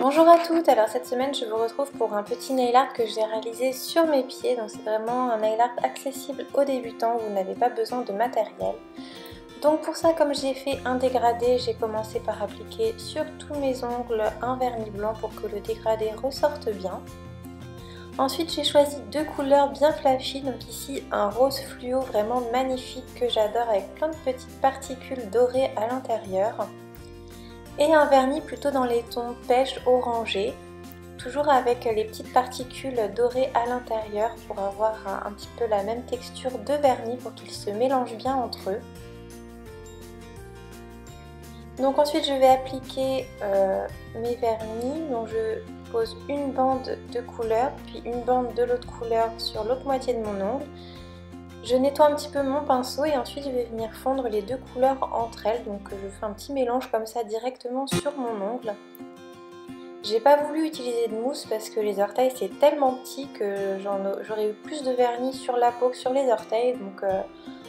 Bonjour à toutes, alors cette semaine je vous retrouve pour un petit nail art que j'ai réalisé sur mes pieds. Donc c'est vraiment un nail art accessible aux débutants, vous n'avez pas besoin de matériel. Donc pour ça, comme j'ai fait un dégradé, j'ai commencé par appliquer sur tous mes ongles un vernis blanc pour que le dégradé ressorte bien. Ensuite j'ai choisi deux couleurs bien flashy, donc ici un rose fluo vraiment magnifique que j'adore avec plein de petites particules dorées à l'intérieur. Et un vernis plutôt dans les tons pêche orangé, toujours avec les petites particules dorées à l'intérieur pour avoir un petit peu la même texture de vernis pour qu'ils se mélangent bien entre eux. Donc ensuite je vais appliquer mes vernis, donc je pose une bande de couleur puis une bande de l'autre couleur sur l'autre moitié de mon ongle. Je nettoie un petit peu mon pinceau et ensuite je vais venir fondre les deux couleurs entre elles, donc je fais un petit mélange comme ça directement sur mon ongle. J'ai pas voulu utiliser de mousse parce que les orteils c'est tellement petit que j'aurais eu plus de vernis sur la peau que sur les orteils, donc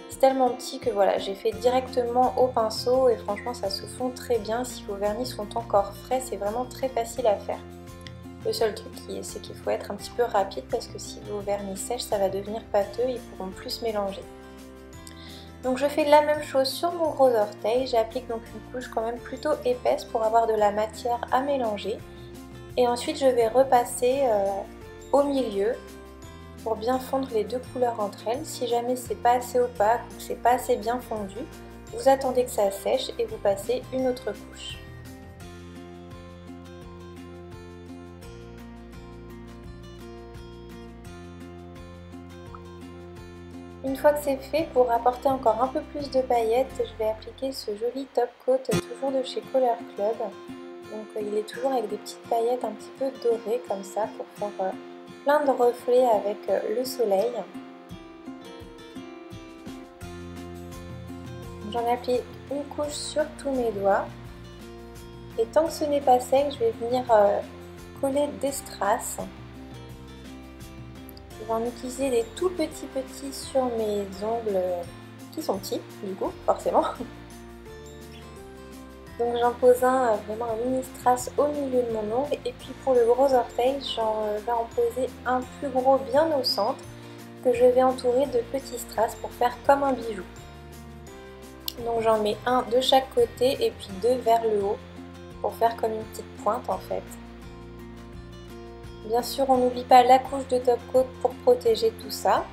c'est tellement petit que voilà, j'ai fait directement au pinceau et franchement ça se fond très bien. Si vos vernis sont encore frais, c'est vraiment très facile à faire. Le seul truc c'est qu'il faut être un petit peu rapide parce que si vos vernis sèchent, ça va devenir pâteux, ils pourront plus se mélanger. Donc je fais la même chose sur mon gros orteil, j'applique donc une couche quand même plutôt épaisse pour avoir de la matière à mélanger. Et ensuite je vais repasser au milieu pour bien fondre les deux couleurs entre elles. Si jamais c'est pas assez opaque ou que c'est pas assez bien fondu, vous attendez que ça sèche et vous passez une autre couche. Une fois que c'est fait, pour apporter encore un peu plus de paillettes, je vais appliquer ce joli top coat toujours de chez Color Club. Donc il est toujours avec des petites paillettes un petit peu dorées comme ça pour faire plein de reflets avec le soleil. J'en applique une couche sur tous mes doigts. Et tant que ce n'est pas sec, je vais venir coller des strass. Je vais en utiliser des tout petits sur mes ongles qui sont petits, du coup, forcément. Donc j'en pose vraiment un mini strass au milieu de mon ongle. Et puis pour le gros orteil, j'en vais en poser un plus gros bien au centre que je vais entourer de petits strass pour faire comme un bijou. Donc j'en mets un de chaque côté et puis deux vers le haut pour faire comme une petite pointe en fait. Bien sûr, on n'oublie pas la couche de top coat pour protéger tout ça.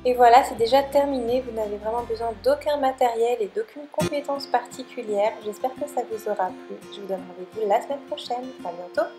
Et voilà, c'est déjà terminé. Vous n'avez vraiment besoin d'aucun matériel et d'aucune compétence particulière. J'espère que ça vous aura plu. Je vous donne rendez-vous la semaine prochaine. À bientôt!